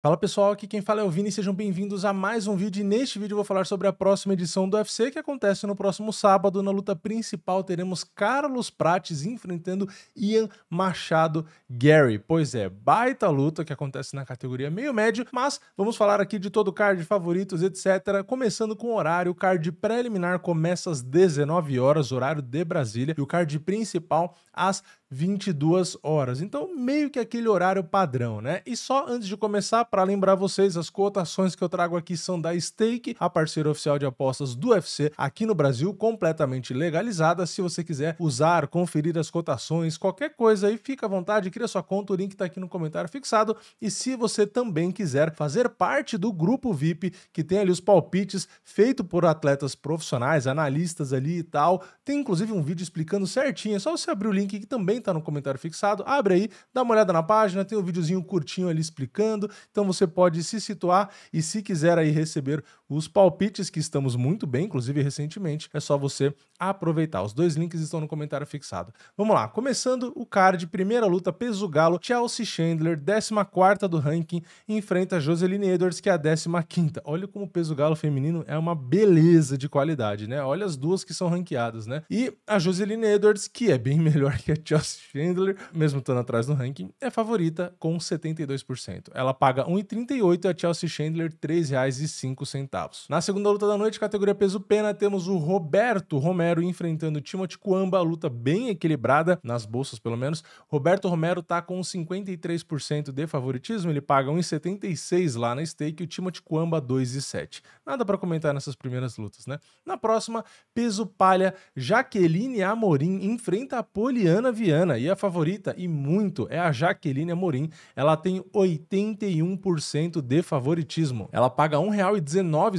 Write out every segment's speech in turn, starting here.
Fala pessoal, aqui quem fala é o Vini, sejam bem-vindos a mais um vídeo e neste vídeo eu vou falar sobre a próxima edição do UFC que acontece no próximo sábado. Na luta principal teremos Carlos Prates enfrentando Ian Machado Garry. Pois é, baita luta que acontece na categoria meio médio, mas vamos falar aqui de todo o card, favoritos, etc. Começando com o horário, o card preliminar começa às 19 horas, horário de Brasília, e o card principal às 22 horas. Então, meio que aquele horário padrão, né? E só antes de começar, para lembrar vocês, as cotações que eu trago aqui são da Stake, a parceira oficial de apostas do UFC aqui no Brasil, completamente legalizada. Se você quiser usar, conferir as cotações, qualquer coisa aí, fica à vontade, cria sua conta, o link tá aqui no comentário fixado. E se você também quiser fazer parte do grupo VIP, que tem ali os palpites feito por atletas profissionais, analistas ali e tal, tem inclusive um vídeo explicando certinho, é só você abrir o link que também tá no comentário fixado, abre aí, dá uma olhada na página, tem um videozinho curtinho ali explicando, então você pode se situar e se quiser aí receber os palpites, que estamos muito bem, inclusive recentemente, é só você aproveitar. Os dois links estão no comentário fixado. Vamos lá, começando o card, primeira luta, peso galo, Chelsea Chandler, 14ª do ranking, enfrenta Joseline Edwards, que é a 15ª. Olha como o peso galo feminino é uma beleza de qualidade, né? Olha as duas que são ranqueadas, né? E a Joseline Edwards, que é bem melhor que a Chelsea Chandler, mesmo estando atrás no ranking, é favorita com 72%. Ela paga 1,38 e a Chelsea Chandler R$ 3,05. Na segunda luta da noite, categoria peso pena, temos o Roberto Romero enfrentando o Timothy Cuamba, luta bem equilibrada, nas bolsas pelo menos. Roberto Romero tá com 53% de favoritismo, ele paga 1,76 lá na stake e o Timothy Cuamba 2,7. Nada para comentar nessas primeiras lutas, né? Na próxima, peso palha, Jaqueline Amorim enfrenta a Poliana Viana e a favorita, e muito, é a Jaqueline Amorim. Ela tem 81% de favoritismo. Ela paga R$ 1,19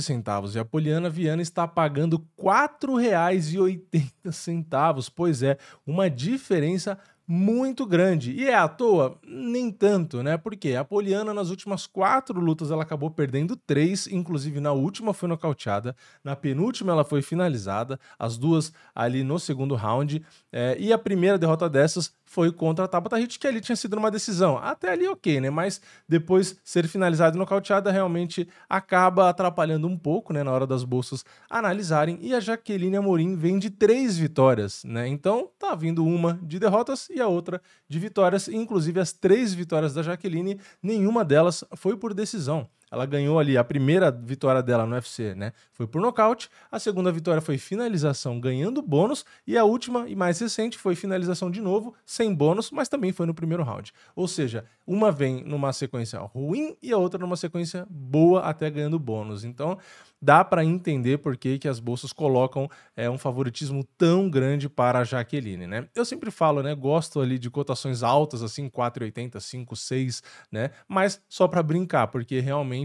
e a Poliana Viana está pagando R$ 4,80. Pois é, uma diferença muito grande. E é à toa? Nem tanto, né? Porque a Poliana, nas últimas 4 lutas, ela acabou perdendo 3, inclusive na última foi nocauteada, na penúltima ela foi finalizada, as duas ali no segundo round, e a primeira derrota dessas foi contra a Tabata Hit, que ali tinha sido uma decisão. Até ali ok, né? Mas depois ser finalizada e nocauteada realmente acaba atrapalhando um pouco, né? Na hora das bolsas analisarem. E a Jaqueline Amorim vem de 3 vitórias, né? Então tá vindo uma de derrotas e a outra de vitórias. Inclusive as 3 vitórias da Jaqueline, nenhuma delas foi por decisão. Ela ganhou ali a primeira vitória dela no UFC, né? Foi por nocaute. A segunda vitória foi finalização ganhando bônus. E a última e mais recente foi finalização de novo, sem bônus, mas também foi no primeiro round. Ou seja, uma vem numa sequência ruim e a outra numa sequência boa, até ganhando bônus. Então, dá para entender por que as bolsas colocam um favoritismo tão grande para a Jaqueline, né? Eu sempre falo, né? Gosto ali de cotações altas, assim, 4,80, 5, 6, né? Mas só para brincar, porque realmente,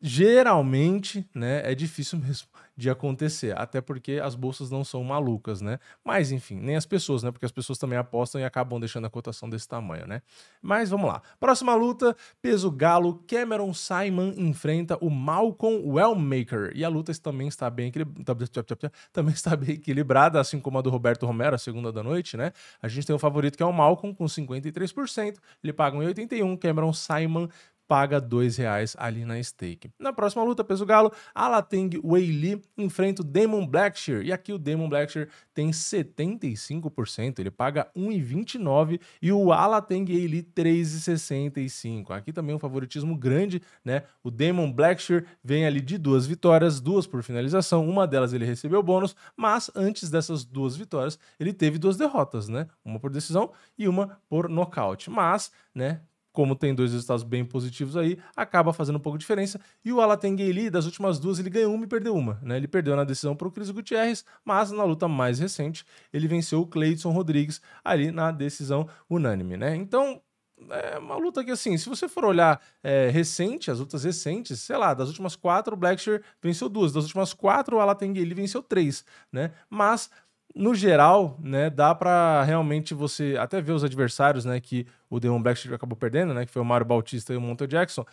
geralmente, né, é difícil mesmo de acontecer, até porque as bolsas não são malucas, né? Mas enfim, nem as pessoas, né? Porque as pessoas também apostam e acabam deixando a cotação desse tamanho, né? Mas vamos lá. Próxima luta, peso galo, Cameron Saaiman enfrenta o Malcolm Wellmaker. E a luta também está bem equilibrada, assim como a do Roberto Romero, a segunda da noite, né? A gente tem o favorito que é o Malcolm com 53%, ele paga 1,81, Cameron Saaiman paga R$ 2 ali na stake. Na próxima luta, peso galo, Alateng Weili enfrenta o Damon Blackshear. E aqui o Damon Blackshear tem 75%, ele paga 1,29 e o Alateng Weili 3,65. Aqui também um favoritismo grande, né? O Damon Blackshear vem ali de 2 vitórias, 2 por finalização, uma delas ele recebeu bônus, mas antes dessas 2 vitórias, ele teve 2 derrotas, né? Uma por decisão e uma por nocaute. Mas, né, como tem 2 resultados bem positivos aí, acaba fazendo um pouco de diferença. E o Alateng Weili, das últimas 2, ele ganhou uma e perdeu uma, né? Ele perdeu na decisão para o Chris Gutierrez, mas na luta mais recente, ele venceu o Cleidson Rodrigues ali na decisão unânime, né? Então, é uma luta que, assim, se você for olhar recente, as lutas recentes, sei lá, das últimas 4, o Blackshear venceu 2, das últimas 4, o Alateng Weili venceu 3, né? Mas no geral, né, dá para realmente você até ver os adversários, né, que o Damon Blackshear acabou perdendo, né, que foi o Mário Bautista e o Montel Jackson,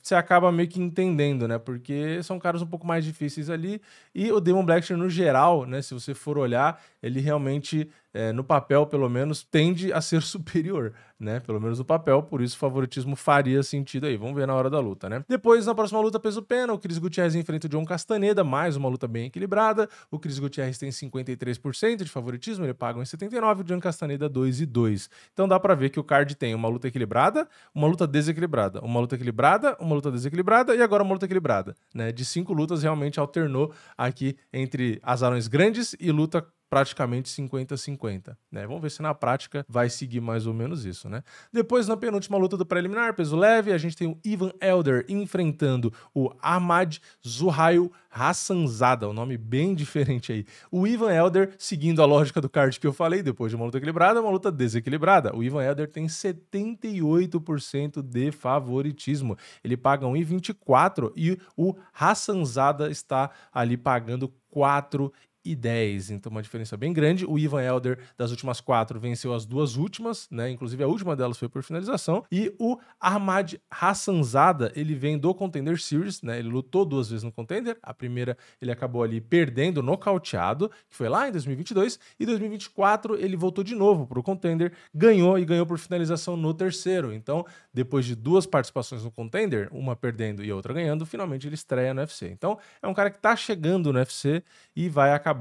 você acaba meio que entendendo, né, porque são caras um pouco mais difíceis ali, e o Damon Blackshear no geral, né, se você for olhar, ele realmente no papel, pelo menos, tende a ser superior, né? Pelo menos no papel, por isso o favoritismo faria sentido aí. Vamos ver na hora da luta, né? Depois, na próxima luta, peso pena, o Chris Gutierrez enfrenta o John Castaneda, mais uma luta bem equilibrada. O Chris Gutierrez tem 53% de favoritismo, ele paga 1,79, o John Castaneda 2,2. Então dá pra ver que o card tem uma luta equilibrada, uma luta desequilibrada, uma luta equilibrada, uma luta desequilibrada e agora uma luta equilibrada, né? De 5 lutas realmente alternou aqui entre azarões grandes e luta praticamente 50-50, né? Vamos ver se na prática vai seguir mais ou menos isso, né? Depois, na penúltima luta do preliminar, peso leve, a gente tem o Ivan Elder enfrentando o Ahmad Zuhail Hassanzada, um nome bem diferente aí. O Ivan Elder, seguindo a lógica do card que eu falei, depois de uma luta equilibrada, uma luta desequilibrada. O Ivan Elder tem 78% de favoritismo. Ele paga 1,24 e o Hassanzada está ali pagando 4,10. Então uma diferença bem grande. O Ivan Elder, das últimas 4, venceu as 2 últimas, né? Inclusive a última delas foi por finalização. E o Ahmad Hassanzada, ele vem do Contender Series, né? Ele lutou 2 vezes no Contender. A primeira ele acabou ali perdendo, nocauteado, que foi lá em 2022. E 2024 ele voltou de novo pro Contender, ganhou e ganhou por finalização no terceiro. Então, depois de 2 participações no Contender, uma perdendo e outra ganhando, finalmente ele estreia no UFC. Então, é um cara que tá chegando no UFC e vai acabar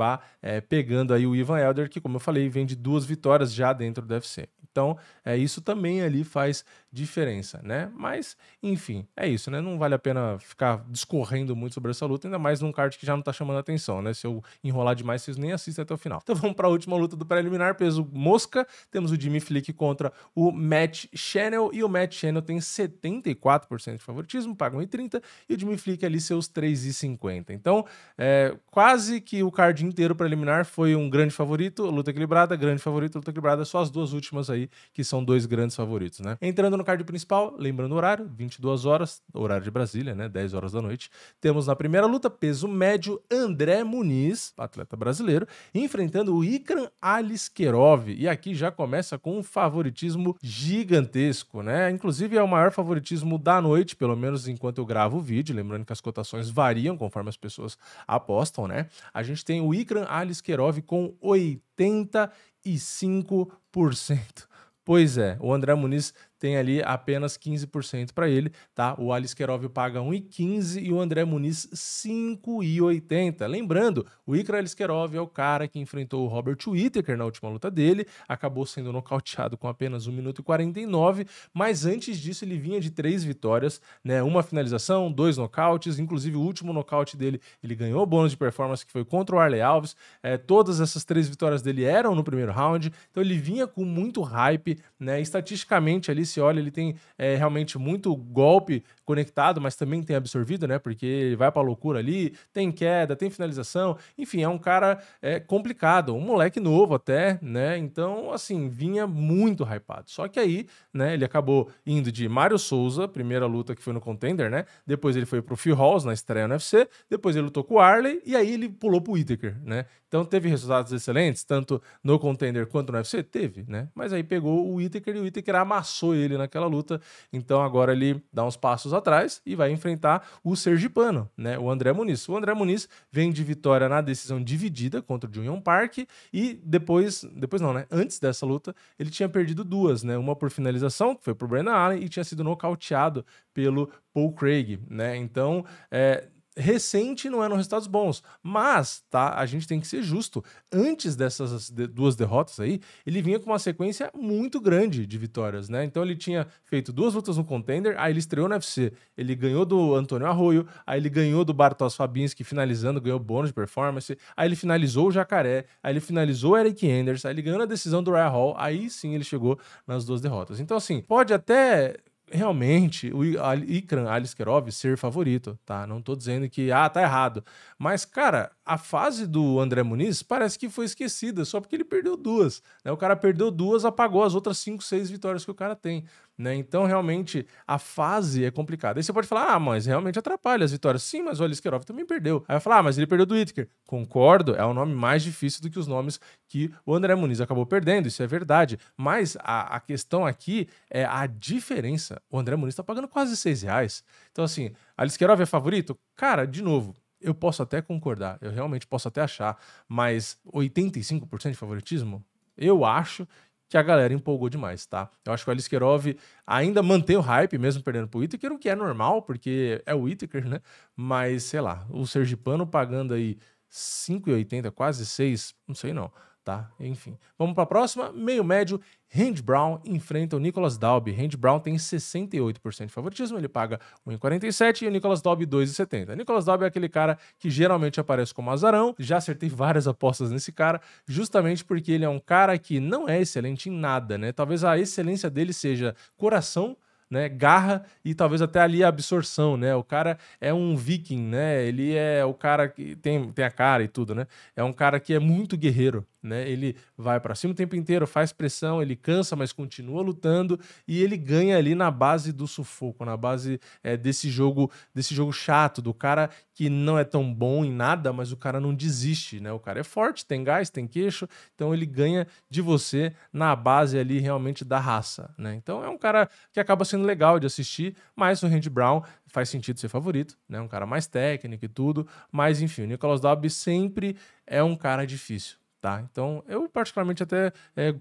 pegando aí o Ivan Elder, que, como eu falei, vem de 2 vitórias já dentro do UFC. Então, isso também ali faz diferença, né? Mas, enfim, é isso, né? Não vale a pena ficar discorrendo muito sobre essa luta, ainda mais num card que já não tá chamando a atenção, né? Se eu enrolar demais, vocês nem assistem até o final. Então vamos para a última luta do preliminar, peso mosca. Temos o Jimmy Flick contra o Matt Channel, e o Matt Channel tem 74% de favoritismo, paga 1,30, e o Jimmy Flick ali seus 3,50. Então, quase que o card inteiro preliminar foi um grande favorito, luta equilibrada, grande favorito, luta equilibrada, só as 2 últimas aí que são 2 grandes favoritos, né? Entrando no card principal, lembrando o horário, 22 horas, horário de Brasília, né? 10 horas da noite. Temos na primeira luta, peso médio, André Muniz, atleta brasileiro, enfrentando o Ikram Aliskerov. E aqui já começa com um favoritismo gigantesco, né? Inclusive é o maior favoritismo da noite, pelo menos enquanto eu gravo o vídeo, lembrando que as cotações variam conforme as pessoas apostam, né? A gente tem o Ikram Aliskerov com 85%. Pois é, o André Muniz tem ali apenas 15% para ele, tá? O Aliskerov paga 1,15 e o André Muniz 5,80. Lembrando, o Ikram Aliskerov é o cara que enfrentou o Robert Whittaker na última luta dele, acabou sendo nocauteado com apenas 1 minuto e 49, mas antes disso ele vinha de 3 vitórias, né? Uma finalização, 2 nocautes, inclusive o último nocaute dele, ele ganhou o bônus de performance que foi contra o Arley Alves. Todas essas 3 vitórias dele eram no primeiro round, então ele vinha com muito hype, né? Estatisticamente ali, se olha, ele tem realmente muito golpe conectado, mas também tem absorvido, né? Porque ele vai pra loucura ali, tem queda, tem finalização, enfim, é um cara complicado, um moleque novo até, né? Então, assim, vinha muito hypado. Só que aí, né, ele acabou indo de Mário Souza, primeira luta que foi no Contender, né? Depois ele foi pro Phil Hawes na estreia no UFC, depois ele lutou com o Arley e aí ele pulou pro Whittaker, né? Então teve resultados excelentes, tanto no Contender quanto no UFC? Teve, né? Mas aí pegou o Whittaker e o Whittaker amassou ele naquela luta, então agora ele dá uns passos atrás e vai enfrentar o sergipano, né? O André Muniz. O André Muniz vem de vitória na decisão dividida contra o Jun Park e depois não, né? Antes dessa luta, ele tinha perdido 2, né? Uma por finalização, que foi pro Brandon Allen, e tinha sido nocauteado pelo Paul Craig, né? Então, recente não eram resultados bons, mas tá, a gente tem que ser justo. Antes dessas 2 derrotas aí, ele vinha com uma sequência muito grande de vitórias, né? Então ele tinha feito 2 lutas no Contender, aí ele estreou no UFC, ele ganhou do Antônio Arroio, aí ele ganhou do Bartosz Fabinski finalizando, ganhou bônus de performance, aí ele finalizou o Jacaré, aí ele finalizou o Eric Anders, aí ele ganhou na decisão do Ryan Hall, aí sim ele chegou nas 2 derrotas. Então assim, pode até realmente o Ikram Aliskerov ser favorito, tá? Não tô dizendo que, tá errado. Mas, cara, a fase do André Muniz parece que foi esquecida só porque ele perdeu 2, né? O cara perdeu 2, apagou as outras 5, 6 vitórias que o cara tem, né? Então, realmente, a fase é complicada. Aí você pode falar, mas realmente atrapalha as vitórias. Sim, mas o Aliskerov também perdeu. Aí vai falar, mas ele perdeu do Whittaker. Concordo, é um nome mais difícil do que os nomes que o André Muniz acabou perdendo, isso é verdade. Mas a questão aqui é a diferença. O André Muniz tá pagando quase R$6. Então, assim, Aliskerov é favorito? Cara, de novo, eu posso até concordar, eu realmente posso até achar, mas 85% de favoritismo? eu acho que a galera empolgou demais, tá? Eu acho que o Aliskerov ainda mantém o hype, mesmo perdendo pro Whittaker, o que é normal, porque é o Whittaker, né? Mas, sei lá, o sergipano pagando aí 5,80, quase 6, não sei não, tá? Enfim. Vamos para a próxima. Meio médio, Randy Brown enfrenta o Nicolas Dalby. Randy Brown tem 68% de favoritismo, ele paga 1,47 e o Nicolas Dalby 2,70. Nicolas Dalby é aquele cara que geralmente aparece como azarão. Já acertei várias apostas nesse cara, justamente porque ele é um cara que não é excelente em nada, né? Talvez a excelência dele seja coração, né, garra e talvez até ali a absorção, né? O cara é um viking, né? Ele é o cara que tem a cara e tudo, né? É um cara que é muito guerreiro, né? Ele vai para cima o tempo inteiro, faz pressão, ele cansa, mas continua lutando e ele ganha ali na base do sufoco, na base desse jogo chato, do cara que não é tão bom em nada, mas o cara não desiste, né? O cara é forte, tem gás, tem queixo, então ele ganha de você na base ali realmente da raça, né? Então é um cara que acaba sendo legal de assistir, mas o Randy Brown faz sentido ser favorito, né? Um cara mais técnico e tudo, mas enfim, o Nicolas Dalby sempre é um cara difícil. Tá? Então, eu particularmente até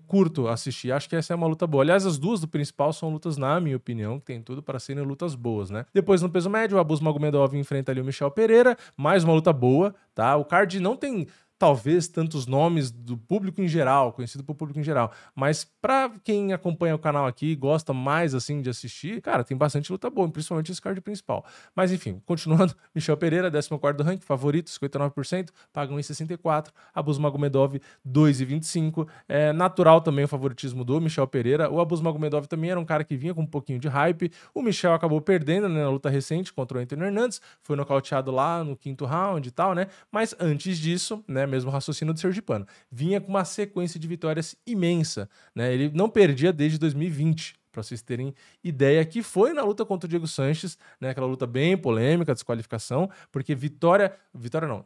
curto assistir. Acho que essa é uma luta boa. Aliás, as duas do principal são lutas, na minha opinião, que tem tudo para serem lutas boas, né? Depois, no peso médio, o Abus Magomedov enfrenta ali o Michel Pereira. Mais uma luta boa, tá? O card não tem talvez tantos nomes do público em geral, conhecido por público em geral, mas pra quem acompanha o canal aqui e gosta mais assim de assistir, cara, tem bastante luta boa, principalmente esse card principal. Mas enfim, continuando, Michel Pereira, 14º do ranking, favorito, 59%, paga 1,64, Abus Magomedov 2,25, é natural também o favoritismo do Michel Pereira. O Abus Magomedov também era um cara que vinha com um pouquinho de hype, o Michel acabou perdendo, né, na luta recente contra o Anthony Hernandes, foi nocauteado lá no 5º round e tal, né, mas antes disso, né, mesmo raciocínio do sergipano, vinha com uma sequência de vitórias imensa, né? Ele não perdia desde 2020, para vocês terem ideia, que foi na luta contra o Diego Sanches, né? Aquela luta bem polêmica, desqualificação, porque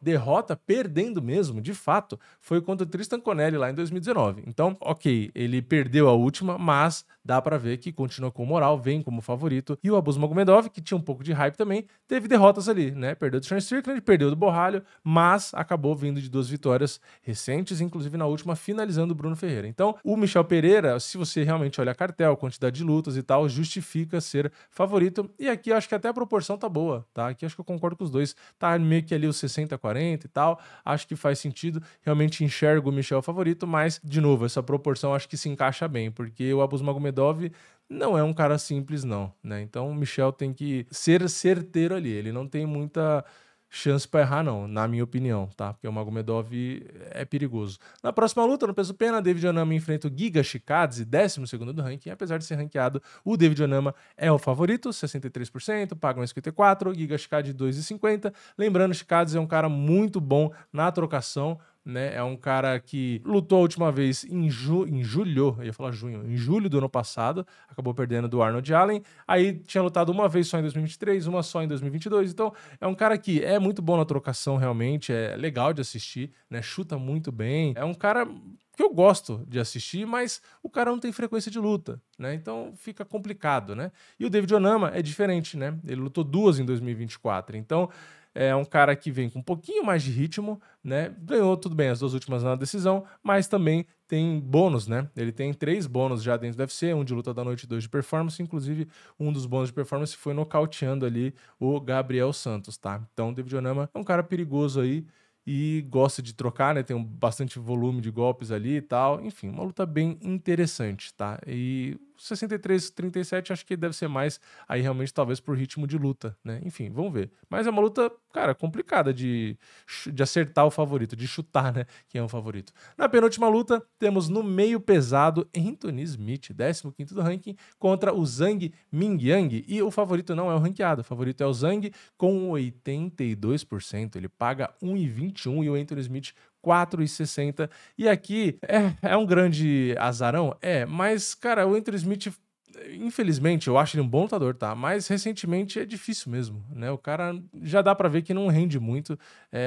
derrota, perdendo mesmo, de fato, foi contra o Tristan Conelli lá em 2019. Então, ok, ele perdeu a última, mas dá para ver que continua com moral, vem como favorito. E o Abus Magomedov, que tinha um pouco de hype também, teve derrotas ali, né? Perdeu do Sean Strickland, perdeu do Borralho, mas acabou vindo de 2 vitórias recentes, inclusive na última finalizando o Bruno Ferreira. Então, o Michel Pereira, se você realmente olhar cartel, quantidade de lutas e tal, justifica ser favorito. E aqui eu acho que até a proporção tá boa, tá? Aqui acho que eu concordo com os dois. Tá meio que ali os 60-40 e tal. Acho que faz sentido. Realmente enxergo o Michel favorito, mas, de novo, essa proporção acho que se encaixa bem, porque o Abus Magomedov não é um cara simples, não, né? Então o Michel tem que ser certeiro ali. Ele não tem muita chance para errar, não, na minha opinião, tá? Porque o Magomedov é perigoso. Na próxima luta, no peso pena, David Onama enfrenta o Giga Chikadze, 12º do ranking. Apesar de ser ranqueado, o David Onama é o favorito, 63%, paga 1,54, Giga Chikadze 2,50. Lembrando, Chikadze é um cara muito bom na trocação, né? É um cara que lutou a última vez em julho, eu ia falar junho, em julho do ano passado, acabou perdendo do Arnold Allen, aí tinha lutado uma vez só em 2023, uma só em 2022, então é um cara que é muito bom na trocação realmente, é legal de assistir, né? Chuta muito bem, é um cara que eu gosto de assistir, mas o cara não tem frequência de luta, né? Então fica complicado, né? E o David Onama é diferente, né? Ele lutou 2 em 2024, então é um cara que vem com um pouquinho mais de ritmo, né? Ganhou, tudo bem, as 2 últimas na decisão, mas também tem bônus, né? Ele tem 3 bônus já dentro do UFC, um de luta da noite e 2 de performance, inclusive um dos bônus de performance foi nocauteando ali o Gabriel Santos, tá? Então o David Onama é um cara perigoso aí e gosta de trocar, né? Tem bastante volume de golpes ali e tal. Enfim, uma luta bem interessante, tá? E 63-37 acho que deve ser mais aí realmente talvez por ritmo de luta, né? Enfim, vamos ver. Mas é uma luta, cara, complicada de acertar o favorito, de chutar, né? Quem é o favorito. Na penúltima luta, temos no meio pesado Anthony Smith, 15º do ranking, contra o Zhang Mingyang. E o favorito não é o ranqueado, o favorito é o Zhang com 82%. Ele paga 1,21 e o Anthony Smith 4,60. E aqui é um grande azarão? Mas, cara, o Anthony Smith, infelizmente, eu acho ele um bom lutador, tá? Mas recentemente é difícil mesmo, né? O cara já dá pra ver que não rende muito.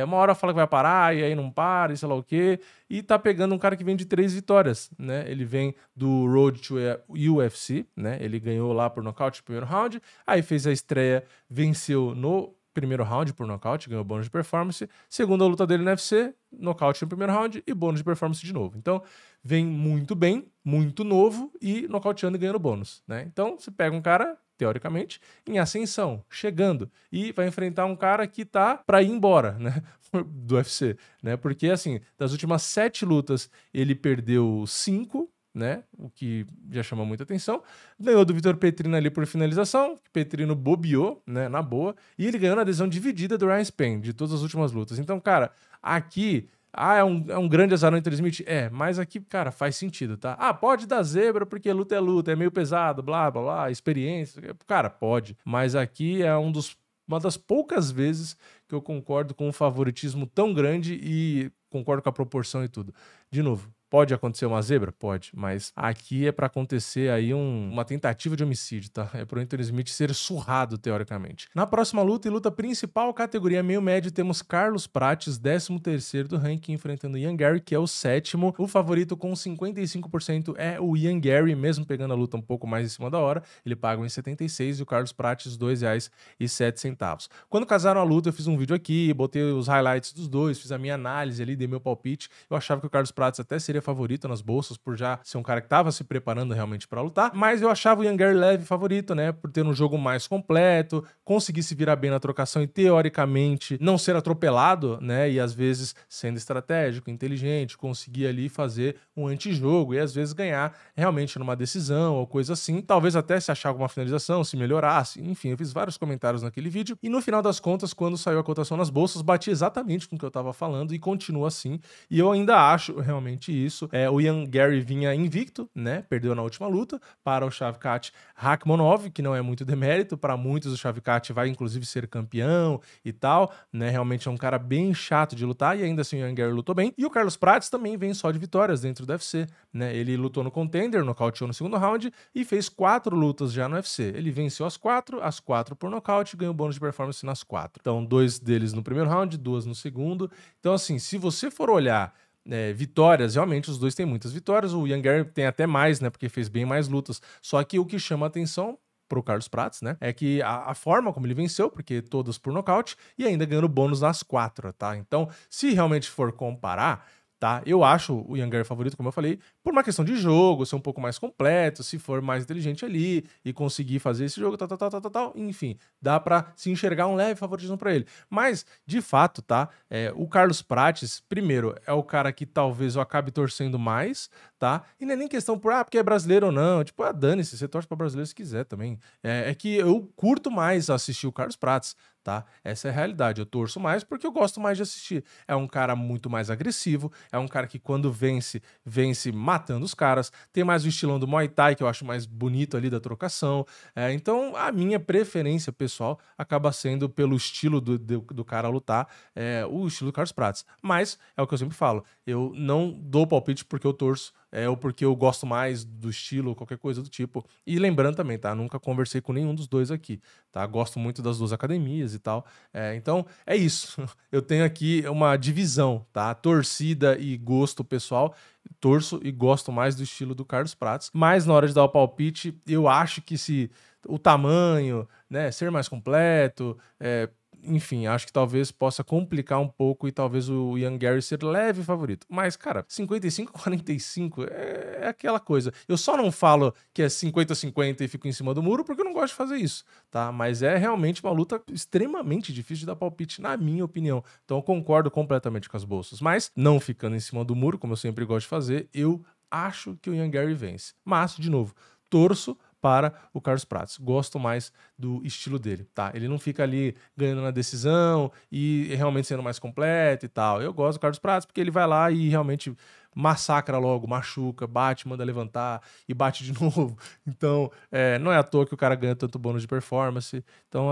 Uma hora fala que vai parar, e aí não para, e sei lá o quê. E tá pegando um cara que vem de 3 vitórias, né? Ele vem do Road to UFC, né? Ele ganhou lá por nocaute no primeiro round, aí fez a estreia, venceu no primeiro round por nocaute, ganhou bônus de performance. Segunda luta dele no UFC, nocaute no primeiro round e bônus de performance de novo. Então, vem muito bem, muito novo e nocauteando e ganhando bônus, né? Então, você pega um cara, teoricamente, em ascensão, chegando, e vai enfrentar um cara que tá para ir embora, né, do UFC, né? Porque, assim, das últimas 7 lutas, ele perdeu 5, né? O que já chama muita atenção. Ganhou do Vitor Petrino ali por finalização. Petrino bobeou, né? Na boa. E ele ganhou na decisão dividida do Ryan Spann, de todas as últimas lutas. Então, cara, aqui... é um grande azarão entre Smith? Mas aqui, cara, faz sentido, tá? Pode dar zebra porque luta, é meio pesado, blá, blá, blá, experiência. Cara, pode. Mas aqui é uma das poucas vezes que eu concordo com um favoritismo tão grande e concordo com a proporção e tudo. De novo, pode acontecer uma zebra? Pode, mas aqui é para acontecer aí uma tentativa de homicídio, tá? É pro Anthony Smith ser surrado, teoricamente. Na próxima luta e luta principal, categoria meio médio, temos Carlos Prates, 13º do ranking, enfrentando Ian Garry, que é o 7º. O favorito com 55% é o Ian Garry, mesmo pegando a luta um pouco mais em cima da hora. Ele paga 1,76 e o Carlos Prates R$ 2,07. Quando casaram a luta, eu fiz um vídeo aqui, botei os highlights dos dois, fiz a minha análise ali, dei meu palpite. Eu achava que o Carlos Prates até seria favorito nas bolsas, por já ser um cara que tava se preparando realmente para lutar, mas eu achava o Ian Garry leve favorito, né, por ter um jogo mais completo, conseguir se virar bem na trocação e teoricamente não ser atropelado, né, e às vezes sendo estratégico, inteligente, conseguir ali fazer um antijogo e às vezes ganhar realmente numa decisão ou coisa assim, talvez até se achar alguma finalização, se melhorasse, enfim, eu fiz vários comentários naquele vídeo e no final das contas, quando saiu a cotação nas bolsas, bati exatamente com o que eu tava falando e continua assim, e eu ainda acho realmente isso. O Ian Garry vinha invicto, né? Perdeu na última luta para o Shavkat Rakhmonov, que não é muito demérito. Para muitos, o Shavkat vai inclusive ser campeão e tal, né? Realmente é um cara bem chato de lutar e ainda assim o Ian Garry lutou bem. E o Carlos Prates também vem só de vitórias dentro do UFC, né? Ele lutou no Contender, nocauteou no segundo round e fez 4 lutas já no UFC. Ele venceu as 4 por nocaute e ganhou bônus de performance nas 4. Então, 2 deles no primeiro round, 2 no segundo. Então, assim, se você for olhar vitórias, realmente os dois têm muitas vitórias, o Ian Garry tem até mais, né, porque fez bem mais lutas, só que o que chama a atenção pro Carlos Prates, né, é que a forma como ele venceu, porque todas por nocaute, e ainda ganhando bônus nas 4, tá? Então, se realmente for comparar, tá? Eu acho o Ian Garry favorito, como eu falei, por uma questão de jogo, ser um pouco mais completo, se for mais inteligente ali e conseguir fazer esse jogo, tal, enfim, dá pra se enxergar um leve favoritismo pra ele. Mas, de fato, tá? O Carlos Prates, primeiro, é o cara que talvez eu acabe torcendo mais, tá? E não é nem questão porque é brasileiro ou não, tipo, dane-se, você torce pra brasileiro se quiser também. É que eu curto mais assistir o Carlos Prates, tá? Essa é a realidade, eu torço mais porque eu gosto mais de assistir. É um cara muito mais agressivo, é um cara que quando vence matando os caras, tem mais o estilão do Muay Thai, que eu acho mais bonito ali da trocação. Então, a minha preferência pessoal acaba sendo pelo estilo do cara lutar, o estilo do Carlos Prates. Mas, é o que eu sempre falo, eu não dou palpite porque eu torço, ou porque eu gosto mais do estilo, qualquer coisa do tipo. E lembrando também, tá? Nunca conversei com nenhum dos dois aqui, tá? Gosto muito das duas academias e tal. Então, é isso. Eu tenho aqui uma divisão, tá? Torcida e gosto pessoal. Torço e gosto mais do estilo do Carlos Prates. Mas na hora de dar o palpite, eu acho que se o tamanho, né, ser mais completo, enfim, acho que talvez possa complicar um pouco e talvez o Ian Garry ser leve favorito. Mas, cara, 55-45 é aquela coisa. Eu só não falo que é 50-50 e fico em cima do muro porque eu não gosto de fazer isso, tá? Mas é realmente uma luta extremamente difícil de dar palpite, na minha opinião. Então eu concordo completamente com as bolsas. Mas, não ficando em cima do muro, como eu sempre gosto de fazer, eu acho que o Ian Garry vence. Mas, de novo, torço para o Carlos Prates. Gosto mais do estilo dele, tá? Ele não fica ali ganhando na decisão e realmente sendo mais completo e tal. Eu gosto do Carlos Prates porque ele vai lá e realmente massacra logo, machuca, bate, manda levantar e bate de novo. Então, não é à toa que o cara ganha tanto bônus de performance. Então,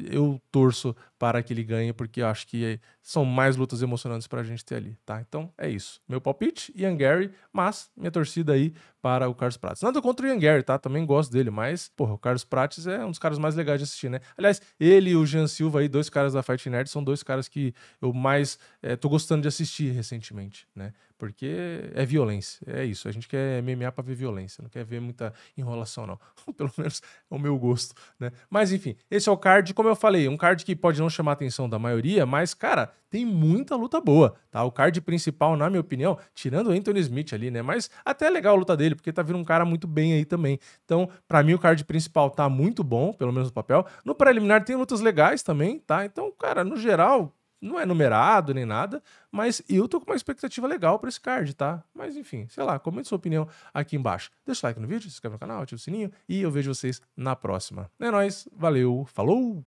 eu torço para que ele ganhe, porque eu acho que são mais lutas emocionantes pra gente ter ali, tá? Então, é isso. Meu palpite, Ian Garry, mas minha torcida aí para o Carlos Prates. Nada contra o Ian Garry, tá? Também gosto dele, mas, porra, o Carlos Prates é um dos caras mais legais de assistir, né? Aliás, ele e o Jean Silva aí, 2 caras da Fight Nerd, são 2 caras que eu mais tô gostando de assistir recentemente, né? Porque é violência, é isso. A gente quer MMA pra ver violência, não quer ver muita enrolação, não. Pelo menos é o meu gosto, né? Mas enfim, esse é o card, como eu falei, um card que pode não chamar a atenção da maioria, mas, cara, tem muita luta boa, tá? O card principal, na minha opinião, tirando o Anthony Smith ali, né? Mas até é legal a luta dele, porque tá vindo um cara muito bem aí também. Então, pra mim, o card principal tá muito bom, pelo menos no papel. No preliminar tem lutas legais também, tá? Então, cara, no geral, não é numerado nem nada, mas eu tô com uma expectativa legal pra esse card, tá? Mas enfim, sei lá, comente sua opinião aqui embaixo. Deixa o like no vídeo, se inscreve no canal, ativa o sininho e eu vejo vocês na próxima. É nóis, valeu, falou!